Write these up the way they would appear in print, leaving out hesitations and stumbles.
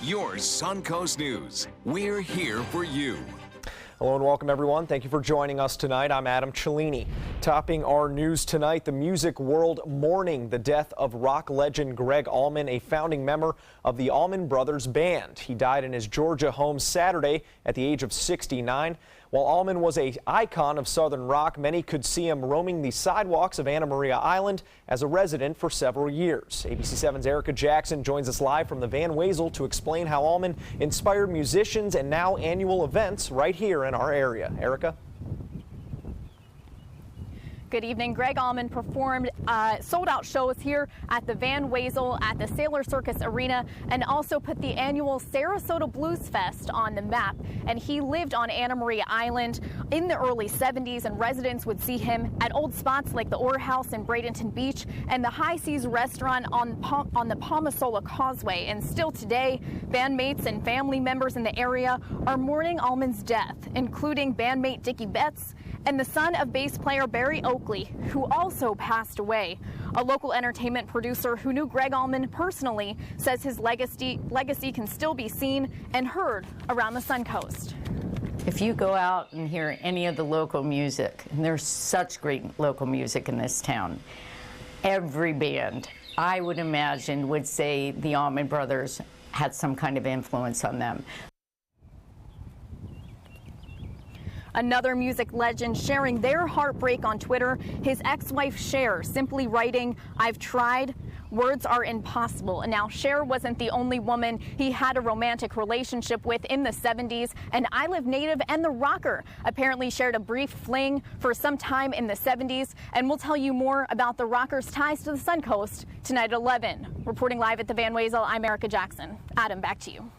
your Suncoast News. We're here for you. Hello and welcome, everyone. Thank you for joining us tonight. I'm Adam Cellini. Topping our news tonight, the music world mourning the death of rock legend Gregg Allman, a founding member of the Allman Brothers Band. He died in his Georgia home Saturday at the age of 69. While Allman was an icon of Southern rock, many could see him roaming the sidewalks of Anna Maria Island as a resident for several years. ABC7's Erica Jackson joins us live from the Van Wezel to explain how Allman inspired musicians and now annual events right here in our area. Erica? Good evening. Gregg Allman performed sold-out shows here at the Van Wezel at the Sailor Circus Arena and also put the annual Sarasota Blues Fest on the map. And he lived on Anna Maria Island in the early 70s, and residents would see him at old spots like the Orr House in Bradenton Beach and the High Seas restaurant on the Palmasola Causeway. And still today, bandmates and family members in the area are mourning Allman's death, including bandmate Dickie Betts and the son of bass player Barry Oakley, who also passed away. A local entertainment producer who knew Gregg Allman personally says his legacy can still be seen and heard around the Suncoast. If you go out and hear any of the local music, and there's such great local music in this town, every band, I would imagine, would say the Allman Brothers had some kind of influence on them. Another music legend sharing their heartbreak on Twitter, his ex-wife Cher simply writing, "I've tried, words are impossible." And now Cher wasn't the only woman he had a romantic relationship with in the 70s. An I Live native and the rocker apparently shared a brief fling for some time in the 70s. And we'll tell you more about the rocker's ties to the Suncoast tonight at 11. Reporting live at the Van Wezel, I'm Erica Jackson. Adam, back to you.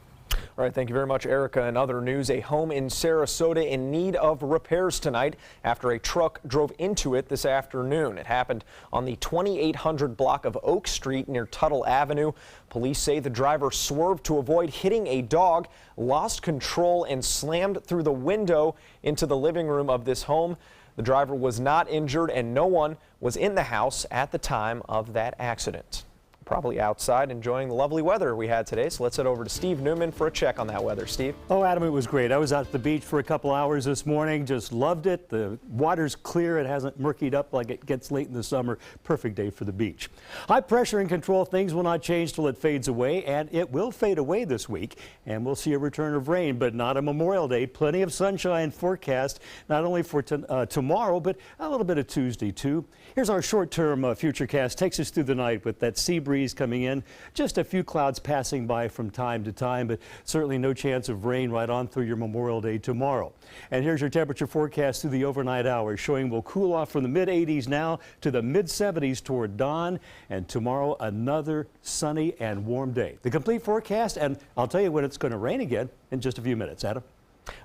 All right, thank you very much, Erica. In other news, a home in Sarasota in need of repairs tonight after a truck drove into it this afternoon. It happened on the 2800 block of Oak Street near Tuttle Avenue. Police say the driver swerved to avoid hitting a dog, lost control, and slammed through the window into the living room of this home. The driver was not injured and no one was in the house at the time of that accident. Probably outside enjoying the lovely weather we had today. So let's head over to Steve Newman for a check on that weather. Steve? Oh, Adam, it was great. I was out at the beach for a couple hours this morning. Just loved it. The water's clear. It hasn't murkied up like it gets late in the summer. Perfect day for the beach. High pressure and control, things will not change till it fades away, and it will fade away this week. And we'll see a return of rain, but not a Memorial Day. Plenty of sunshine forecast, not only for tomorrow, but a little bit of Tuesday, too. Here's our short-term futurecast. Takes us through the night with that sea breeze coming in. Just a few clouds passing by from time to time, but certainly no chance of rain right on through your Memorial Day tomorrow. And here's your temperature forecast through the overnight hours, showing we'll cool off from the mid-80s now to the mid-70s toward dawn, and tomorrow another sunny and warm day. The complete forecast, and I'll tell you when it's going to rain again in just a few minutes. Adam?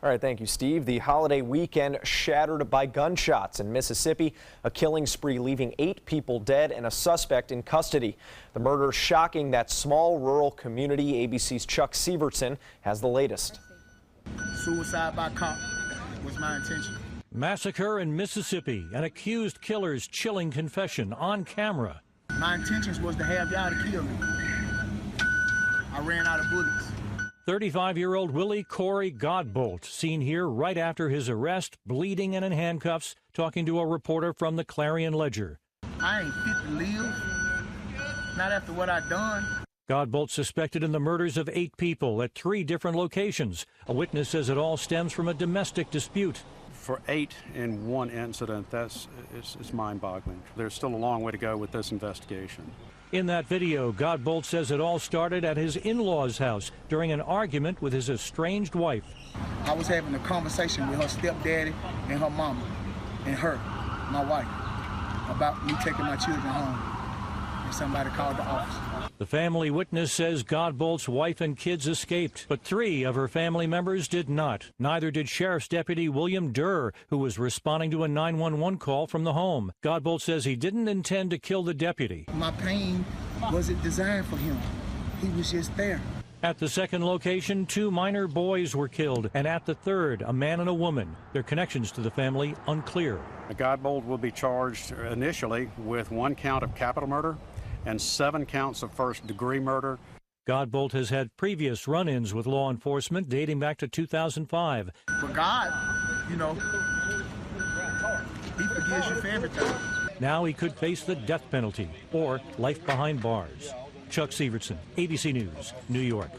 All right, thank you, Steve. The holiday weekend shattered by gunshots in Mississippi, a killing spree leaving 8 people dead and a suspect in custody. The murder shocking that small rural community. ABC's Chuck Severson has the latest. Suicide by cop was my intention. Massacre in Mississippi, an accused killer's chilling confession on camera. My intentions was to have y'all to kill me. I ran out of bullets. 35-year-old Willie Corey Godbolt, seen here right after his arrest, bleeding and in handcuffs, talking to a reporter from the Clarion Ledger. I ain't fit to live, not after what I done. Godbolt suspected in the murders of 8 people at 3 different locations. A witness says it all stems from a domestic dispute. For 8 in one incident, it's mind-boggling. There's still a long way to go with this investigation. In that video, Godbolt says it all started at his in-laws' house during an argument with his estranged wife. I was having a conversation with her stepdaddy and her mama and her, my wife, about me taking my children home, and somebody called the office. The family witness says Godbolt's wife and kids escaped, but 3 of her family members did not. Neither did Sheriff's Deputy William Durr, who was responding to a 911 call from the home. Godbolt says he didn't intend to kill the deputy. My pain wasn't designed for him. He was just there. At the second location, 2 minor boys were killed, and at the third, a man and a woman. Their connections to the family unclear. Godbolt will be charged initially with 1 count of capital murder and 7 counts of first-degree murder. Godbolt has had previous run-ins with law enforcement dating back to 2005. But God, you know, He forgives you for everything. Now he could face the death penalty or life behind bars. Chuck Sievertson, ABC News, New York.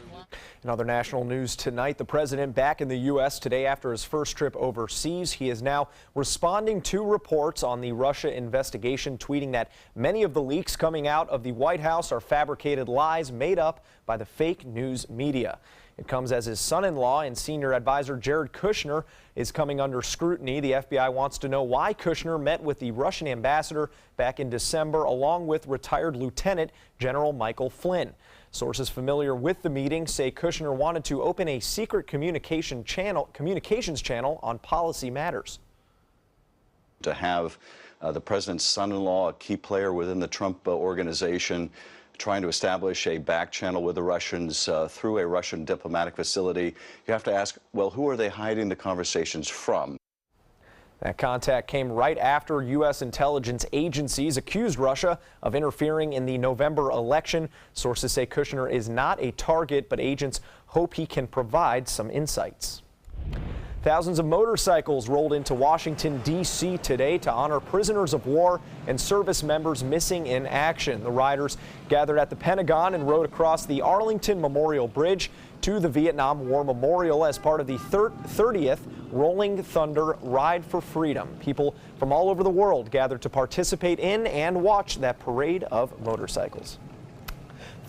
In other national news tonight, the president back in the U.S. today after his first trip overseas. He is now responding to reports on the Russia investigation, tweeting that many of the leaks coming out of the White House are fabricated lies made up by the fake news media. It comes as his son-in-law and senior advisor Jared Kushner is coming under scrutiny. The FBI wants to know why Kushner met with the Russian ambassador back in December, along with retired Lieutenant General Michael Flynn. Sources familiar with the meeting say Kushner wanted to open a secret communications channel on policy matters. To have the president's son-in-law, a key player within the Trump organization, trying to establish a back channel with the Russians through a Russian diplomatic facility, you have to ask, well, who are they hiding the conversations from? That contact came right after U.S. intelligence agencies accused Russia of interfering in the November election. Sources say Kushner is not a target, but agents hope he can provide some insights. Thousands of motorcycles rolled into Washington, D.C. today to honor prisoners of war and service members missing in action. The riders gathered at the Pentagon and rode across the Arlington Memorial Bridge to the Vietnam War Memorial as part of the 30th Rolling Thunder Ride for Freedom. People from all over the world gathered to participate in and watch that parade of motorcycles.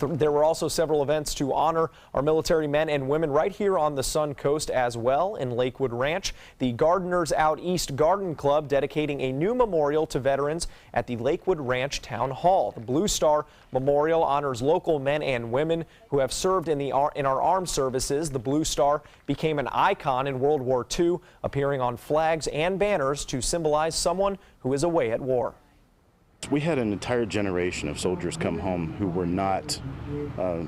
There were also several events to honor our military men and women right here on the Sun Coast as well. In Lakewood Ranch, the Gardeners Out East Garden Club dedicating a new memorial to veterans at the Lakewood Ranch Town Hall. The Blue Star Memorial honors local men and women who have served in our armed services. The Blue Star became an icon in World War II, appearing on flags and banners to symbolize someone who is away at war. We had an entire generation of soldiers come home who were not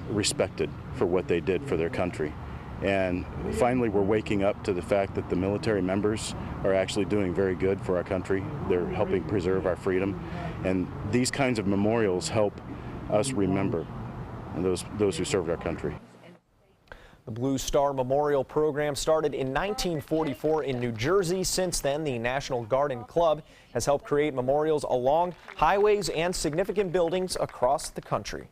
respected for what they did for their country. And finally, we're waking up to the fact that the military members are actually doing very good for our country. They're helping preserve our freedom. And these kinds of memorials help us remember those who served our country. The Blue Star Memorial Program started in 1944 in New Jersey. Since then, the National Garden Club has helped create memorials along highways and significant buildings across the country.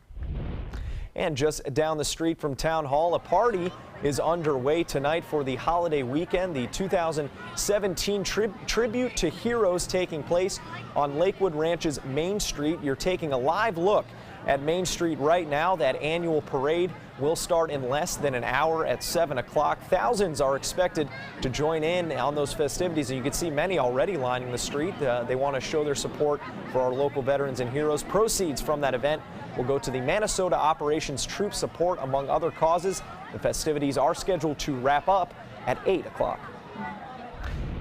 And just down the street from Town Hall, a party is underway tonight for the holiday weekend. The 2017 Tribute to Heroes taking place on Lakewood Ranch's Main Street. You're taking a live look at Main Street right now. That annual parade will start in less than an hour at 7 o'clock. Thousands are expected to join in on those festivities, and you can see many already lining the street. They want to show their support for our local veterans and heroes. Proceeds from that event will go to the Minnesota Operations Troop Support, among other causes. The festivities are scheduled to wrap up at 8 o'clock.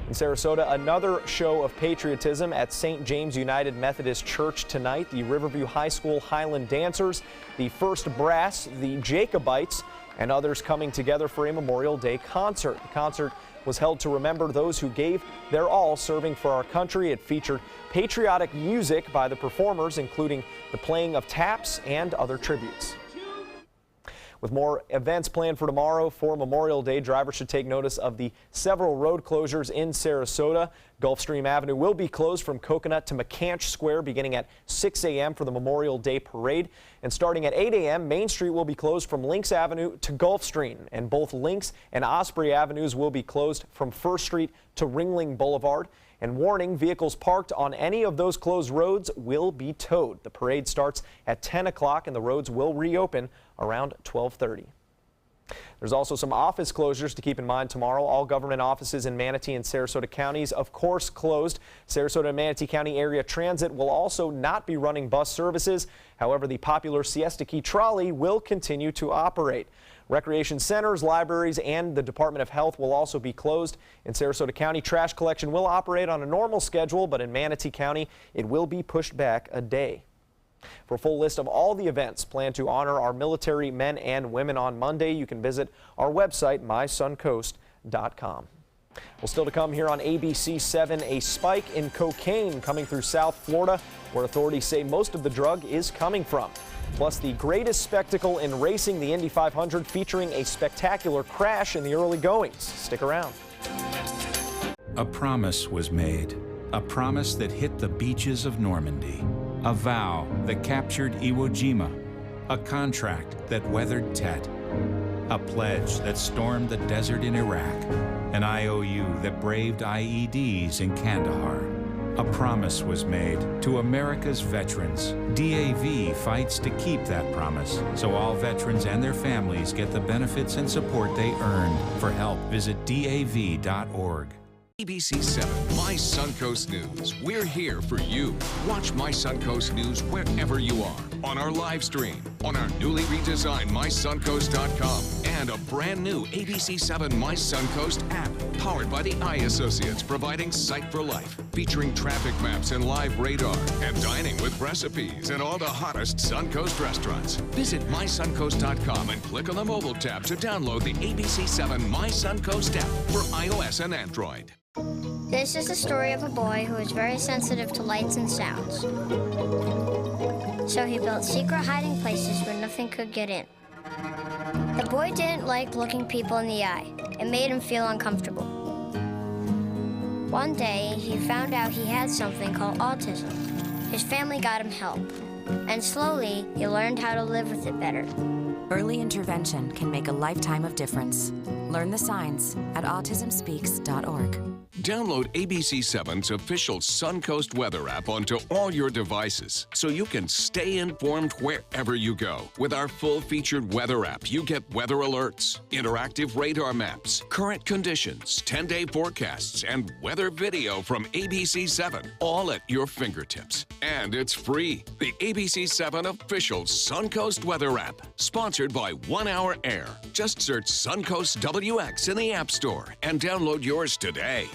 In Sarasota, another show of patriotism at St. James United Methodist Church tonight. The Riverview High School Highland Dancers, the First Brass, the Jacobites, and others coming together for a Memorial Day concert. The concert was held to remember those who gave their all serving for our country. It featured patriotic music by the performers, including the playing of taps and other tributes. With more events planned for tomorrow for Memorial Day, drivers should take notice of the several road closures in Sarasota. Gulfstream Avenue will be closed from Coconut to McCanch Square beginning at 6 a.m. for the Memorial Day Parade. And starting at 8 a.m., Main Street will be closed from Lynx Avenue to Gulfstream. And both Lynx and Osprey Avenues will be closed from First Street to Ringling Boulevard. And warning, vehicles parked on any of those closed roads will be towed. The parade starts at 10 o'clock and the roads will reopen around 12:30. There's also some office closures to keep in mind tomorrow. All government offices in Manatee and Sarasota counties, of course, closed. Sarasota and Manatee County Area Transit will also not be running bus services. However, the popular Siesta Key trolley will continue to operate. Recreation centers, libraries, and the Department of Health will also be closed. In Sarasota County, trash collection will operate on a normal schedule, but in Manatee County, it will be pushed back a day. For a full list of all the events planned to honor our military men and women on Monday, you can visit our website, mysuncoast.com. Well, still to come here on ABC 7, a spike in cocaine coming through South Florida, where authorities say most of the drug is coming from. Plus, the greatest spectacle in racing, the Indy 500, featuring a spectacular crash in the early goings. Stick around. A promise was made, a promise that hit the beaches of Normandy, a vow that captured Iwo Jima, a contract that weathered Tet, a pledge that stormed the desert in Iraq, an IOU that braved IEDs in Kandahar. A promise was made to America's veterans. DAV fights to keep that promise, so all veterans and their families get the benefits and support they earned. For help, visit DAV.org. ABC 7 My Suncoast News. We're here for you. Watch My Suncoast News wherever you are. On our live stream, on our newly redesigned MySuncoast.com, and a brand new ABC 7 My Suncoast app, powered by the Eye Associates, providing sight for life, featuring traffic maps and live radar, and dining with recipes and all the hottest Suncoast restaurants. Visit MySuncoast.com and click on the mobile tab to download the ABC 7 My Suncoast app for iOS and Android. This is the story of a boy who is very sensitive to lights and sounds. So he built secret hiding places where nothing could get in. The boy didn't like looking people in the eye. It made him feel uncomfortable. One day, he found out he had something called autism. His family got him help, and slowly, he learned how to live with it better. Early intervention can make a lifetime of difference. Learn the signs at autismspeaks.org. Download ABC 7's official Suncoast weather app onto all your devices so you can stay informed wherever you go. With our full-featured weather app, you get weather alerts, interactive radar maps, current conditions, 10-day forecasts, and weather video from ABC 7, all at your fingertips. And it's free. The ABC 7 official Suncoast weather app, sponsored by 1 Hour Air. Just search Suncoast WX in the App Store and download yours today.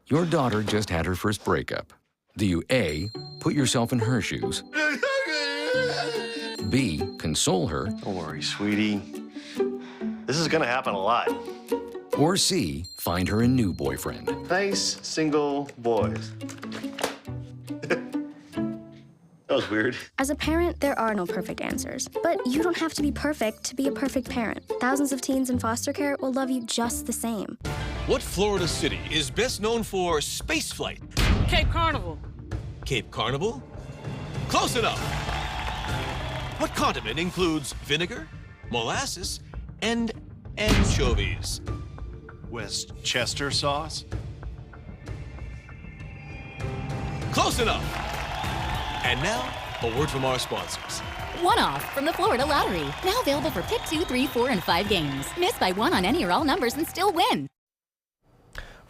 Your daughter just had her first breakup. Do you A, put yourself in her shoes? B, console her? Don't worry, sweetie. This is gonna happen a lot. Or C, find her a new boyfriend? Nice, single boys. That was weird. As a parent, there are no perfect answers. But you don't have to be perfect to be a perfect parent. Thousands of teens in foster care will love you just the same. What Florida city is best known for spaceflight? Cape Carnival. Cape Carnival? Close enough. What condiment includes vinegar, molasses, and anchovies? Westchester sauce? Close enough. And now, a word from our sponsors. One-off from the Florida Lottery. Now available for pick 2, 3, 4, and 5 games. Miss by one on any or all numbers and still win.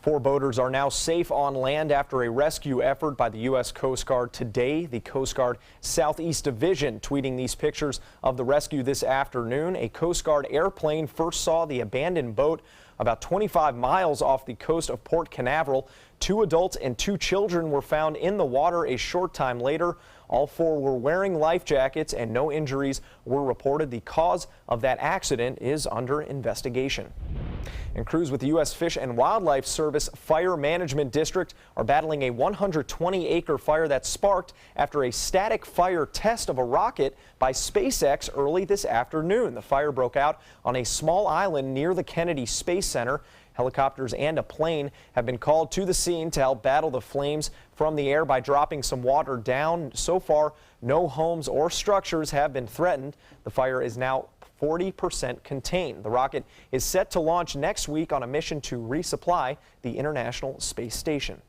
4 boaters are now safe on land after a rescue effort by the U.S. Coast Guard today. The Coast Guard Southeast Division tweeting these pictures of the rescue this afternoon. A Coast Guard airplane first saw the abandoned boat about 25 miles off the coast of Port Canaveral. 2 adults and 2 children were found in the water a short time later. All 4 were wearing life jackets and no injuries were reported. The cause of that accident is under investigation. And crews with the U.S. Fish and Wildlife Service Fire Management District are battling a 120-acre fire that sparked after a static fire test of a rocket by SpaceX early this afternoon. The fire broke out on a small island near the Kennedy Space Center. Helicopters and a plane have been called to the scene to help battle the flames from the air by dropping some water down. So far, no homes or structures have been threatened. The fire is now 40% contained. The rocket is set to launch next week on a mission to resupply the International Space Station.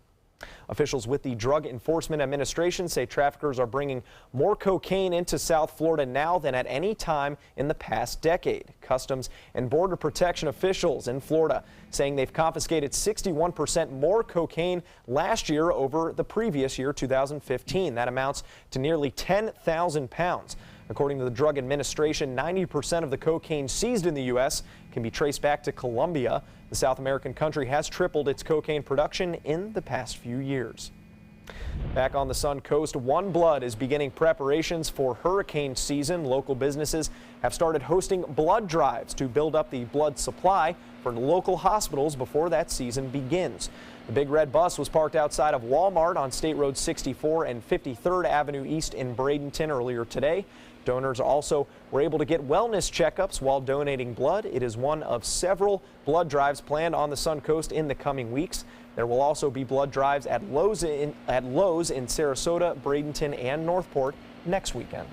Officials with the Drug Enforcement Administration say traffickers are bringing more cocaine into South Florida now than at any time in the past decade. Customs and Border Protection officials in Florida saying they've confiscated 61% more cocaine last year over the previous year, 2015. That amounts to nearly 10,000 pounds. According to the Drug Administration, 90% of the cocaine seized in the U.S. can be traced back to Colombia. The South American country has tripled its cocaine production in the past few years. Back on the Sun Coast, One Blood is beginning preparations for hurricane season. Local businesses have started hosting blood drives to build up the blood supply for local hospitals before that season begins. The Big Red bus was parked outside of Walmart on State Road 64 and 53rd Avenue East in Bradenton earlier today. Donors also were able to get wellness checkups while donating blood. It is one of several blood drives planned on the Suncoast in the coming weeks. There will also be blood drives at Lowe's in Sarasota, Bradenton, and Northport next weekend.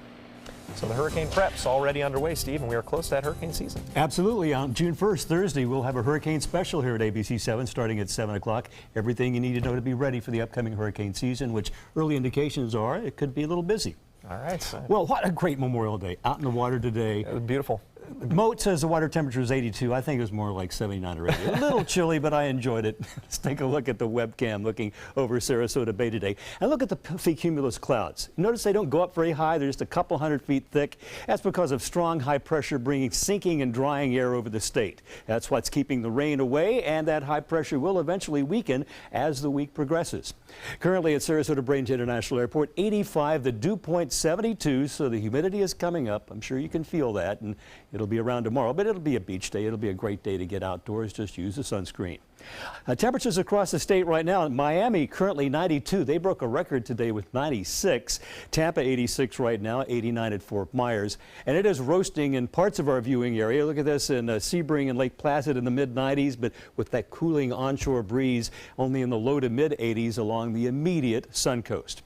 So the hurricane prep's already underway, Steve, and we are close to that hurricane season. Absolutely. On June 1st, Thursday, we'll have a hurricane special here at ABC 7 starting at 7 o'clock. Everything you need to know to be ready for the upcoming hurricane season, which early indications are it could be a little busy. All right. So. Well, what a great Memorial Day. Out in the water today. It was beautiful. Moat says the water temperature is 82. I think it was more like 79 or 80. A little chilly, but I enjoyed it. Let's take a look at the webcam looking over Sarasota Bay today. And look at the puffy cumulus clouds. Notice they don't go up very high. They're just a couple hundred feet thick. That's because of strong high pressure bringing sinking and drying air over the state. That's what's keeping the rain away, and that high pressure will eventually weaken as the week progresses. Currently at Sarasota Bradenton International Airport, 85, the dew point 72, so the humidity is coming up. I'm sure you can feel that, and it'll be around tomorrow, but it'll be a beach day. It'll be a great day to get outdoors. Just use the sunscreen. Temperatures across the state right now. Miami currently 92. They broke a record today with 96. Tampa 86 right now, 89 at Fort Myers. And it is roasting in parts of our viewing area. Look at this in Sebring and Lake Placid in the mid-90s, but with that cooling onshore breeze only in the low to mid-80s along the immediate Suncoast.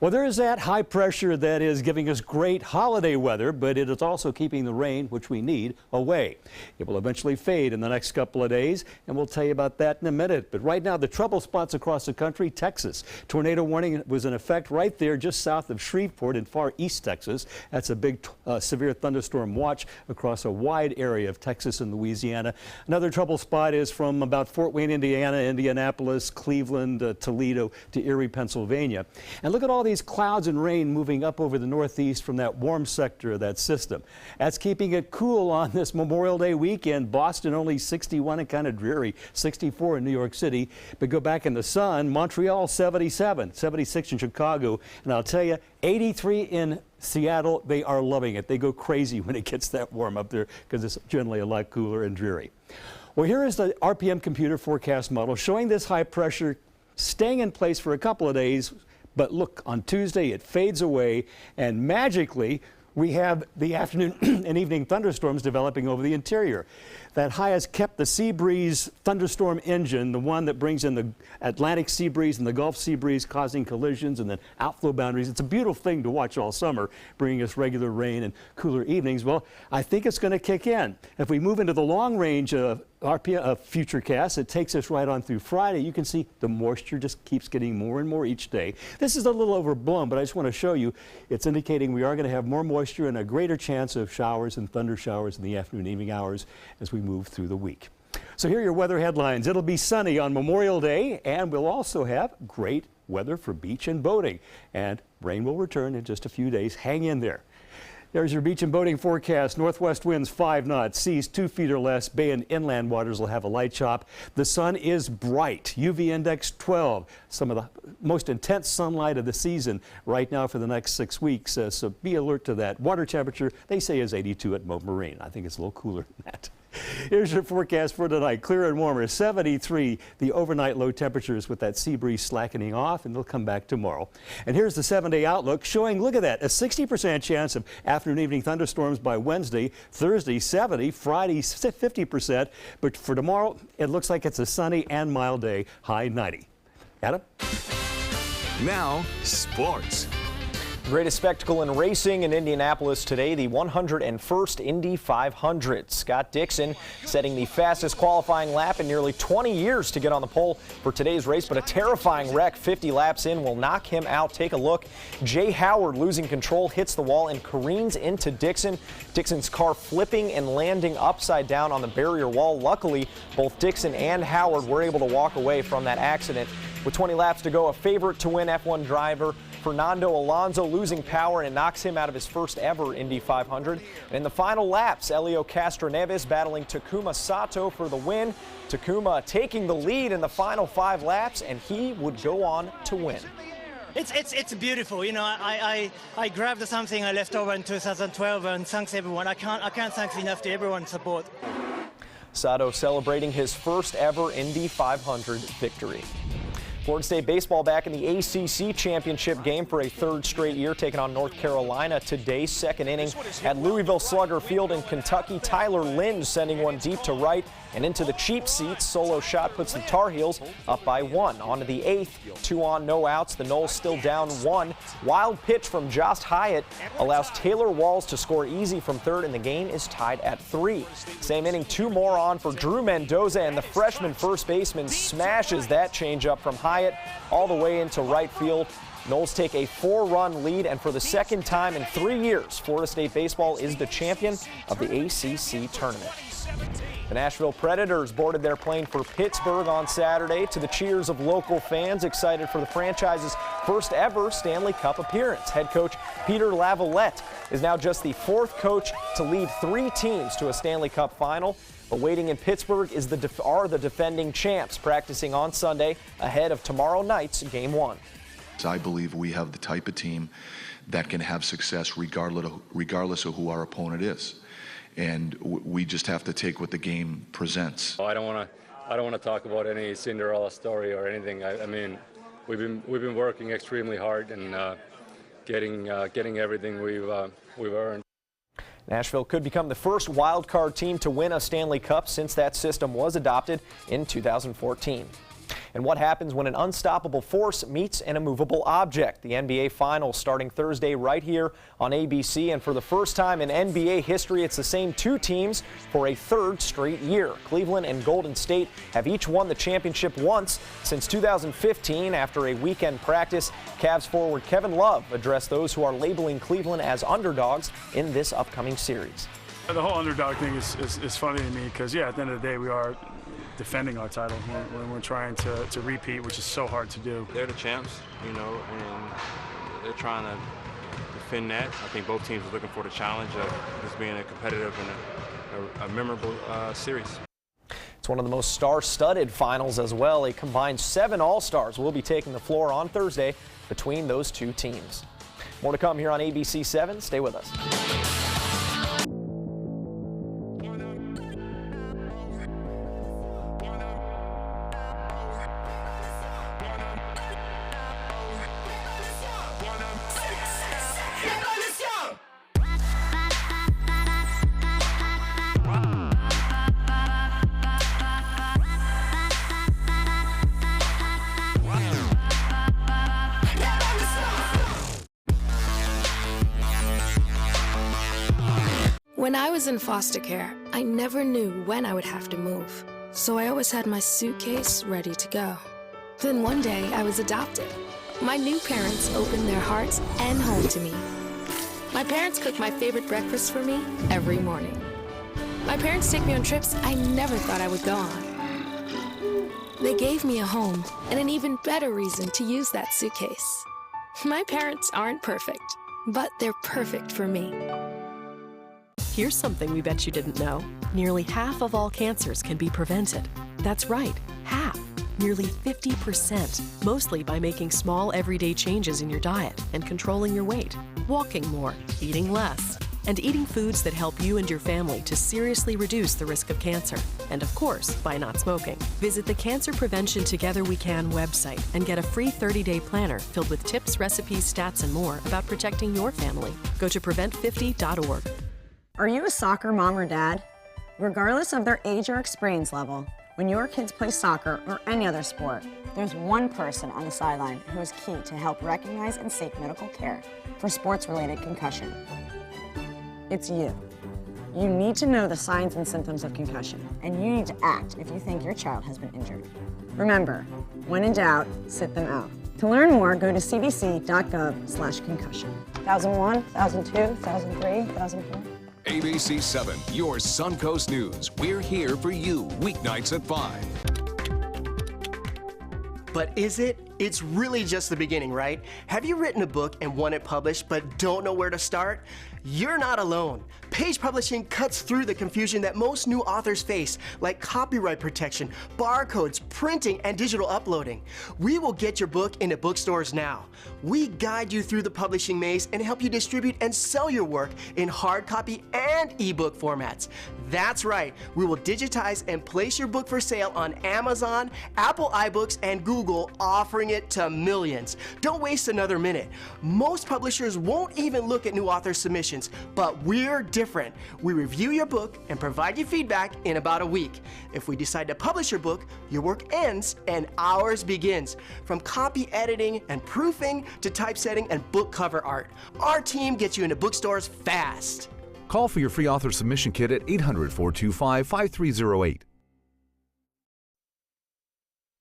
Well, there is that high pressure that is giving us great holiday weather, but it is also keeping the rain, which we need, away. It will eventually fade in the next couple of days, and we'll tell you about that in a minute. But right now, the trouble spots across the country, Texas. Tornado warning was in effect right there just south of Shreveport in far east Texas. That's a big severe thunderstorm watch across a wide area of Texas and Louisiana. Another trouble spot is from about Fort Wayne, Indiana, Indianapolis, Cleveland, Toledo to Erie, Pennsylvania. And look at all these clouds and rain moving up over the northeast from that warm sector of that system. That's keeping it cool on this Memorial Day weekend. Boston only 61 and kind of dreary, 64 in New York City. But go back in the sun, Montreal 77, 76 in Chicago, and I'll tell you, 83 in Seattle. They are loving it. They go crazy when it gets that warm up there because it's generally a lot cooler and dreary. Well, here is the RPM computer forecast model showing this high pressure staying in place for a couple of days. But look, on Tuesday it fades away, and magically we have the afternoon and evening thunderstorms developing over the interior. That high has kept the sea breeze thunderstorm engine, the one that brings in the Atlantic sea breeze and the Gulf sea breeze, causing collisions and then outflow boundaries. It's a beautiful thing to watch all summer, bringing us regular rain and cooler evenings. Well, I think it's going to kick in. If we move into the long range of RPM futurecast, it takes us right on through Friday. You can see the moisture just keeps getting more and more each day. This is a little overblown, but I just want to show you it's indicating we are going to have more moisture and a greater chance of showers and thunder showers in the afternoon and evening hours as we move through the week. So here are your weather headlines. It'll be sunny on Memorial Day, and we'll also have great weather for beach and boating. And rain will return in just a few days. Hang in there. There's your beach and boating forecast. Northwest winds 5 knots, seas 2 feet or less. Bay and inland waters will have a light chop. The sun is bright. UV index 12. Some of the most intense sunlight of the season right now for the next 6 weeks. So be alert to that. Water temperature, they say, is 82 at Moat Marine. I think it's a little cooler than that. Here's your forecast for tonight. Clear and warmer, 73. The overnight low temperatures with that sea breeze slackening off, and they'll come back tomorrow. And here's the 7-day outlook showing, look at that, a 60% chance of afternoon evening thunderstorms by Wednesday, Thursday 70, Friday 50%. But for tomorrow, it looks like it's a sunny and mild day, high 90. Adam? Now, sports. Greatest spectacle in racing in Indianapolis today, the 101st Indy 500. Scott Dixon setting the fastest qualifying lap in nearly 20 years to get on the pole for today's race, but a terrifying wreck 50 laps in will knock him out. Take a look. Jay Howard losing control, hits the wall and careens into Dixon. Dixon's car flipping and landing upside down on the barrier wall. Luckily, both Dixon and Howard were able to walk away from that accident. With 20 laps to go, a favorite to win F1 driver Fernando Alonso losing power and knocks him out of his first ever Indy 500. And in the final laps, Helio Castroneves battling Takuma Sato for the win. Takuma taking the lead in the final 5 laps, and he would go on to win. It's beautiful. You know, I grabbed something I left over in 2012, and thanks everyone. I can't thank enough to everyone's support. Sato celebrating his first ever Indy 500 victory. Florida State baseball back in the ACC championship game for a third straight year, taking on North Carolina today. Second inning at Louisville Slugger Field in Kentucky. Tyler Lynch sending one deep to right and into the cheap seats. Solo shot puts the Tar Heels up by 1. On to the 8th, 2 on, no outs. The Noles still down 1. Wild pitch from Josh Hyatt allows Taylor Walls to score easy from third, and the game is tied at 3. Same inning, 2 more on for Drew Mendoza, and the freshman first baseman smashes that changeup from Hyatt all the way into right field. Noles take a 4-run lead, and for the second time in 3 years, Florida State baseball is the champion of the ACC tournament. The Nashville Predators boarded their plane for Pittsburgh on Saturday to the cheers of local fans excited for the franchise's first ever Stanley Cup appearance. Head coach Peter Laviolette is now just the 4th coach to lead 3 teams to a Stanley Cup final. But waiting in Pittsburgh is are the defending champs, practicing on Sunday ahead of tomorrow night's Game 1. I believe we have the type of team that can have success regardless of who our opponent is. And we just have to take what the game presents. I don't want to talk about any Cinderella story or anything. I mean, we've been working extremely hard and getting everything we've earned. Nashville could become the first wild card team to win a Stanley Cup since that system was adopted in 2014. And what happens when an unstoppable force meets an immovable object? The NBA Finals starting Thursday right here on ABC. And for the first time in NBA history, it's the same 2 teams for a 3rd straight year. Cleveland and Golden State have each won the championship once since 2015. After a weekend practice, Cavs forward Kevin Love addressed those who are labeling Cleveland as underdogs in this upcoming series. The whole underdog thing is funny to me because, yeah, at the end of the day, we are defending our title when we're trying to repeat, which is so hard to do. They're the champs, you know, and they're trying to defend that. I think both teams are looking for the challenge of this being a competitive and a memorable series. It's one of the most star-studded finals as well. A combined 7 All-Stars will be taking the floor on Thursday between those 2 teams. More to come here on ABC 7. Stay with us. When I was in foster care, I never knew when I would have to move, so I always had my suitcase ready to go. Then one day, I was adopted. My new parents opened their hearts and home to me. My parents cook my favorite breakfast for me every morning. My parents take me on trips I never thought I would go on. They gave me a home and an even better reason to use that suitcase. My parents aren't perfect, but they're perfect for me. Here's something we bet you didn't know. Nearly half of all cancers can be prevented. That's right, half. Nearly 50%, mostly by making small everyday changes in your diet and controlling your weight, walking more, eating less, and eating foods that help you and your family to seriously reduce the risk of cancer. And of course, by not smoking. Visit the Cancer Prevention Together We Can website and get a free 30-day planner filled with tips, recipes, stats, and more about protecting your family. Go to prevent50.org. Are you a soccer mom or dad? Regardless of their age or experience level, when your kids play soccer or any other sport, there's one person on the sideline who is key to help recognize and seek medical care for sports-related concussion. It's you. You need to know the signs and symptoms of concussion, and you need to act if you think your child has been injured. Remember, when in doubt, sit them out. To learn more, go to cdc.gov/concussion. 1001, 1002, 1003, 1004. ABC 7, your Suncoast News. We're here for you weeknights at 5. But is it? It's really just the beginning, right? Have you written a book and want it published but don't know where to start? You're not alone. Page Publishing cuts through the confusion that most new authors face, like copyright protection, barcodes, printing, and digital uploading. We will get your book into bookstores now. We guide you through the publishing maze and help you distribute and sell your work in hard copy and ebook formats. That's right, we will digitize and place your book for sale on Amazon, Apple iBooks, and Google, offering it to millions. Don't waste another minute. Most publishers won't even look at new author submissions, but we're different. We review your book and provide you feedback in about a week. If we decide to publish your book, your work ends and ours begins. From copy editing and proofing to typesetting and book cover art, our team gets you into bookstores fast. Call for your free author submission kit at 800-425-5308.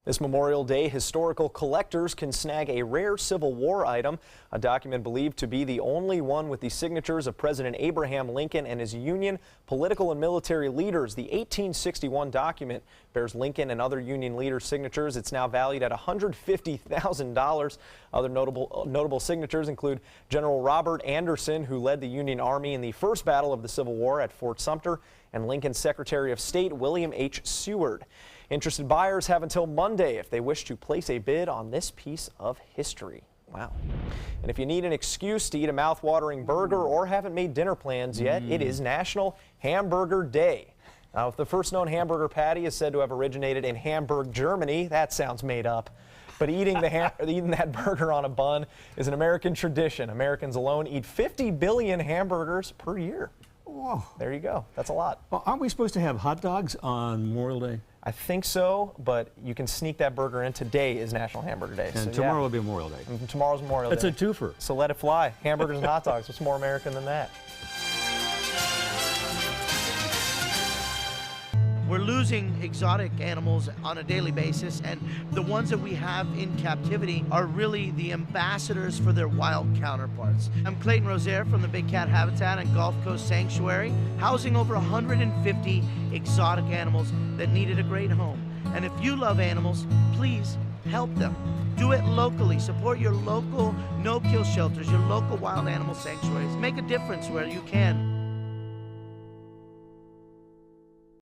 This Memorial Day, historical collectors can snag a rare Civil War item, a document believed to be the only one with the signatures of President Abraham Lincoln and his Union political and military leaders. The 1861 document bears Lincoln and other Union leaders' signatures. It's now valued at $150,000. Other notable signatures include General Robert Anderson, who led the Union Army in the first battle of the Civil War at Fort Sumter, and Lincoln's Secretary of State William H. Seward. Interested buyers have until Monday if they wish to place a bid on this piece of history. Wow. And if you need an excuse to eat a mouth-watering burger or haven't made dinner plans yet, it is National Hamburger Day. Now, if the first known hamburger patty is said to have originated in Hamburg, Germany, that sounds made up. But eating that burger on a bun is an American tradition. Americans alone eat 50 billion hamburgers per year. Whoa. There you go. That's a lot. Well, aren't we supposed to have hot dogs on Memorial Day? I think so, but you can sneak that burger in. Today is National Hamburger Day. And tomorrow will be Memorial Day. And tomorrow's Memorial Day. It's a twofer. So let it fly. Hamburgers and hot dogs. What's more American than that? We're losing exotic animals on a daily basis, and the ones that we have in captivity are really the ambassadors for their wild counterparts. I'm Clayton Rozier from the Big Cat Habitat and Gulf Coast Sanctuary, housing over 150 exotic animals that needed a great home. And if you love animals, please help them. Do it locally. Support your local no-kill shelters, your local wild animal sanctuaries. Make a difference where you can.